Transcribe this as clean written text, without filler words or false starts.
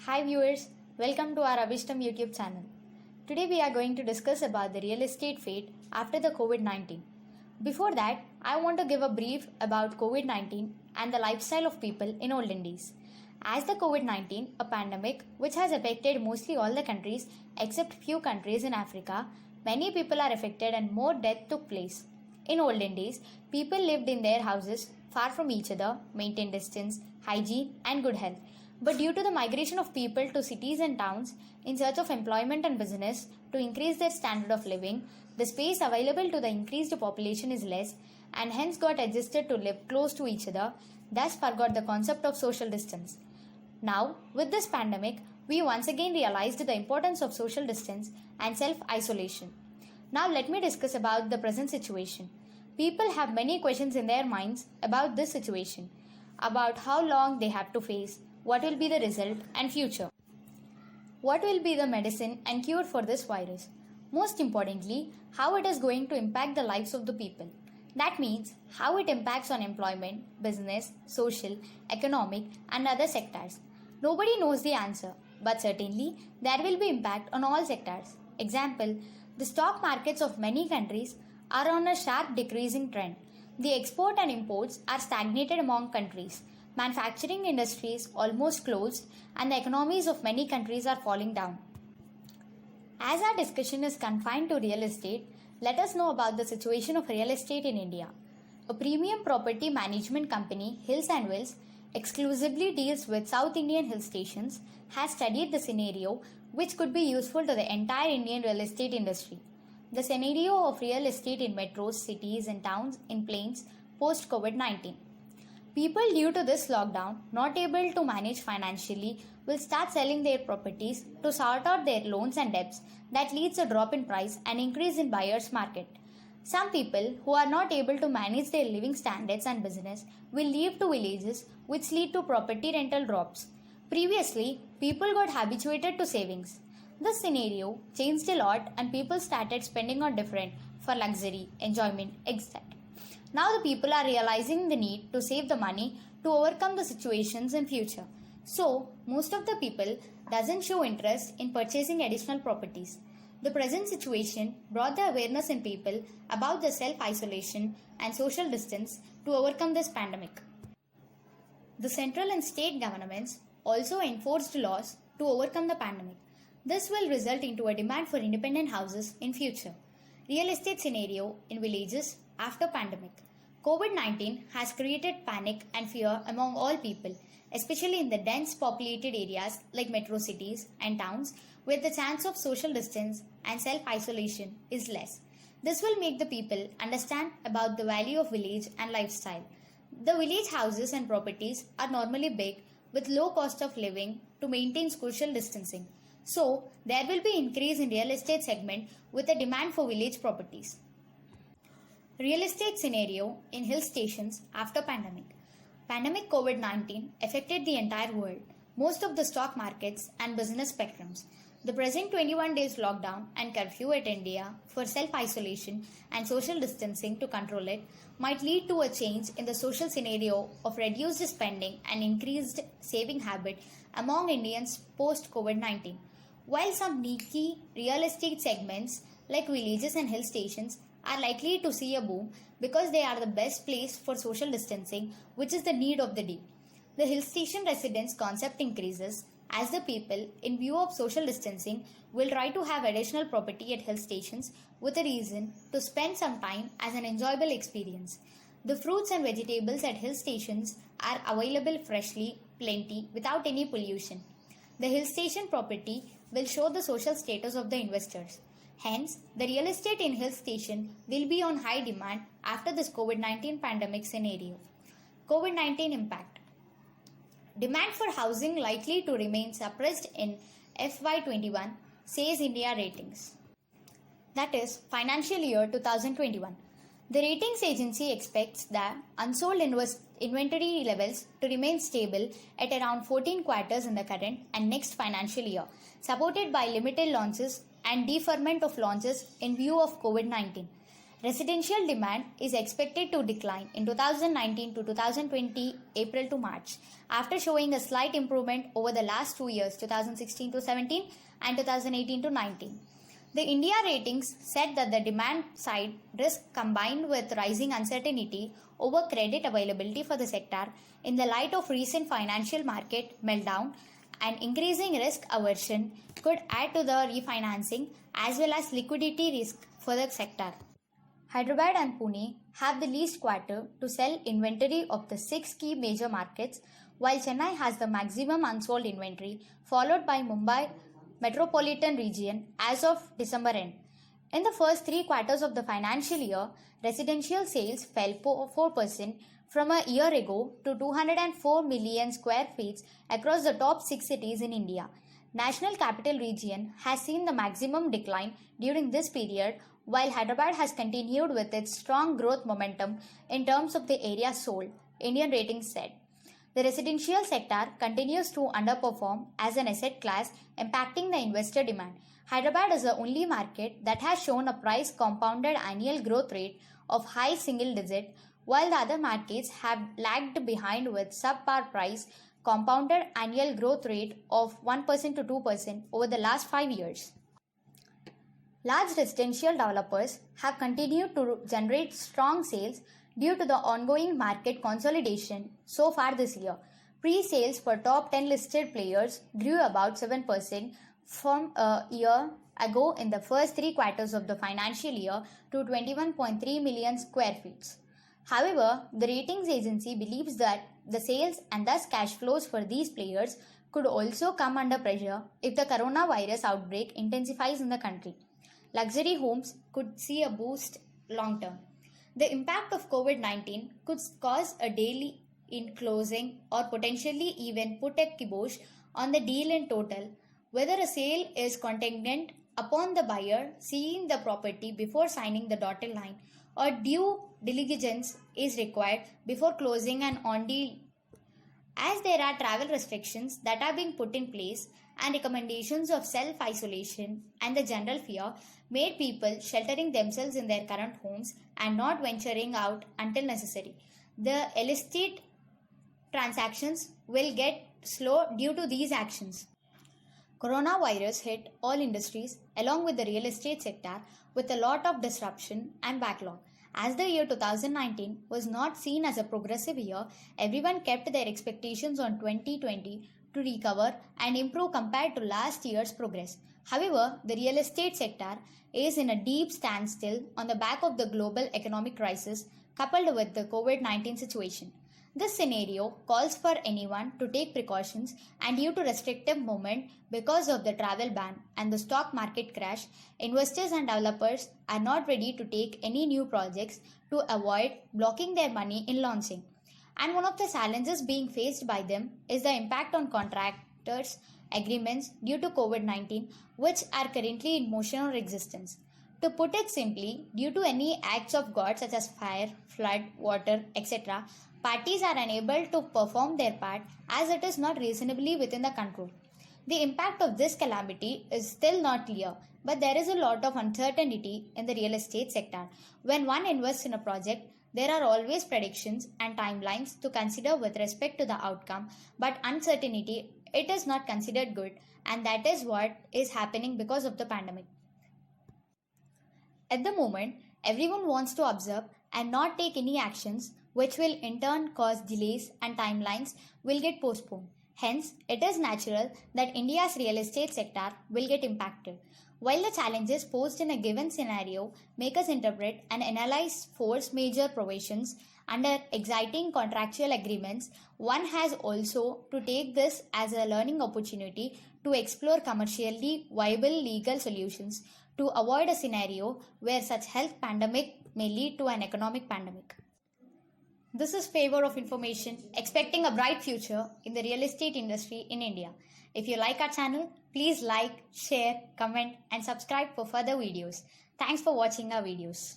Hi viewers, welcome to our Avishtam YouTube channel. Today we are going to discuss about the real estate fate after the COVID-19. Before that, I want to give a brief about COVID-19 and the lifestyle of people in olden days. As the COVID-19, a pandemic which has affected mostly all the countries except few countries in Africa, many people are affected and more death took place. In olden days, people lived in their houses far from each other, maintained distance, hygiene and good health. But due to the migration of people to cities and towns in search of employment and business to increase their standard of living, the space available to the increased population is less and hence got adjusted to live close to each other, thus forgot the concept of social distance. Now, with this pandemic, we once again realized the importance of social distance and self-isolation. Now let me discuss about the present situation. People have many questions in their minds about this situation, about how long they have to face, what will be the result and future. What will be the medicine and cure for this virus? Most importantly, how it is going to impact the lives of the people. That means how it impacts on employment, business, social, economic and other sectors. Nobody knows the answer, but certainly there will be impact on all sectors. Example, the stock markets of many countries are on a sharp decreasing trend. The export and imports are stagnated among countries. Manufacturing industries almost closed and the economies of many countries are falling down. As our discussion is confined to real estate, let us know about the situation of real estate in India. A premium property management company, Hills and Wills, exclusively deals with South Indian hill stations, has studied the scenario which could be useful to the entire Indian real estate industry. The scenario of real estate in metros, cities and towns in plains post-COVID-19. People due to this lockdown not able to manage financially will start selling their properties to sort out their loans and debts that leads a drop in price and increase in buyer's market. Some people who are not able to manage their living standards and business will leave to villages which lead to property rental drops. Previously, people got habituated to savings. This scenario changed a lot and people started spending on different for luxury, enjoyment, etc. Now the people are realizing the need to save the money to overcome the situations in future. So, most of the people doesn't show interest in purchasing additional properties. The present situation brought the awareness in people about the self-isolation and social distance to overcome this pandemic. The central and state governments also enforced laws to overcome the pandemic. This will result into a demand for independent houses in future. Real estate scenario in villages after pandemic. COVID-19 has created panic and fear among all people, especially in the dense populated areas like metro cities and towns where the chance of social distance and self-isolation is less. This will make the people understand about the value of village and lifestyle. The village houses and properties are normally big with low cost of living to maintain social distancing. So, there will be increase in real estate segment with a demand for village properties. Real estate scenario in hill stations after pandemic. Pandemic COVID-19 affected the entire world, most of the stock markets and business spectrums. The present 21 days lockdown and curfew at India for self-isolation and social distancing to control it might lead to a change in the social scenario of reduced spending and increased saving habit among Indians post-COVID-19. While some niche real estate segments like villages and hill stations are likely to see a boom because they are the best place for social distancing, which is the need of the day. The hill station residence concept increases as the people, in view of social distancing, will try to have additional property at hill stations with a reason to spend some time as an enjoyable experience. The fruits and vegetables at hill stations are available freshly, plenty, without any pollution. The hill station property will show the social status of the investors. Hence, the real estate in hill station will be on high demand after this COVID-19 pandemic scenario. COVID-19 impact. Demand for housing likely to remain suppressed in FY21, says India Ratings. That is, financial year 2021. The ratings agency expects the unsold inventory levels to remain stable at around 14 quarters in the current and next financial year, supported by limited launches and deferment of launches in view of COVID-19. Residential demand is expected to decline in 2019 to 2020 April to March after showing a slight improvement over the last 2 years 2016 to 17 and 2018 to 19. The India ratings said that the demand side risk combined with rising uncertainty over credit availability for the sector in the light of recent financial market meltdown and increasing risk aversion could add to the refinancing as well as liquidity risk for the sector. Hyderabad and Pune have the least quarter to sell inventory of the 6 key major markets, while Chennai has the maximum unsold inventory, followed by Mumbai metropolitan region as of December end. In the first 3 quarters of the financial year, residential sales fell 4% from a year ago to 204 million square feet across the top 6 cities in India. National Capital Region has seen the maximum decline during this period, while Hyderabad has continued with its strong growth momentum in terms of the area sold, Indian Ratings said. The residential sector continues to underperform as an asset class, impacting the investor demand. Hyderabad is the only market that has shown a price compounded annual growth rate of high single digit, while the other markets have lagged behind with subpar price compounded annual growth rate of 1% to 2% over the last 5 years. Large residential developers have continued to generate strong sales due to the ongoing market consolidation so far this year. Pre-sales for top 10 listed players grew about 7% from a year ago in the first 3 quarters of the financial year to 21.3 million square feet. However, the ratings agency believes that the sales and thus cash flows for these players could also come under pressure if the coronavirus outbreak intensifies in the country. Luxury homes could see a boost long term. The impact of COVID-19 could cause a delay in closing or potentially even put a kibosh on the deal in total, whether a sale is contingent upon the buyer seeing the property before signing the dotted line or due diligence is required before closing an on deal. As there are travel restrictions that are being put in place and recommendations of self-isolation and the general fear made people sheltering themselves in their current homes and not venturing out until necessary, the real estate transactions will get slow due to these actions. Coronavirus hit all industries along with the real estate sector with a lot of disruption and backlog. As the year 2019 was not seen as a progressive year, everyone kept their expectations on 2020 to recover and improve compared to last year's progress. However, the real estate sector is in a deep standstill on the back of the global economic crisis coupled with the COVID-19 situation. This scenario calls for anyone to take precautions, and due to restrictive movement because of the travel ban and the stock market crash, investors and developers are not ready to take any new projects to avoid blocking their money in launching. And one of the challenges being faced by them is the impact on contractors' agreements due to COVID-19, which are currently in motion or existence. To put it simply, due to any acts of God such as fire, flood, water, etc., parties are unable to perform their part as it is not reasonably within the control. The impact of this calamity is still not clear, but there is a lot of uncertainty in the real estate sector. When one invests in a project, there are always predictions and timelines to consider with respect to the outcome, but uncertainty it is not considered good, and that is what is happening because of the pandemic. At the moment, everyone wants to observe and not take any actions, which will in turn cause delays and timelines will get postponed. Hence, it is natural that India's real estate sector will get impacted. While the challenges posed in a given scenario make us interpret and analyze force major provisions under exciting contractual agreements, one has also to take this as a learning opportunity to explore commercially viable legal solutions to avoid a scenario where such health pandemic may lead to an economic pandemic. This is Favor of Information, expecting a bright future in the real estate industry in India. If you like our channel, please like, share, comment and subscribe for further videos. Thanks for watching our videos.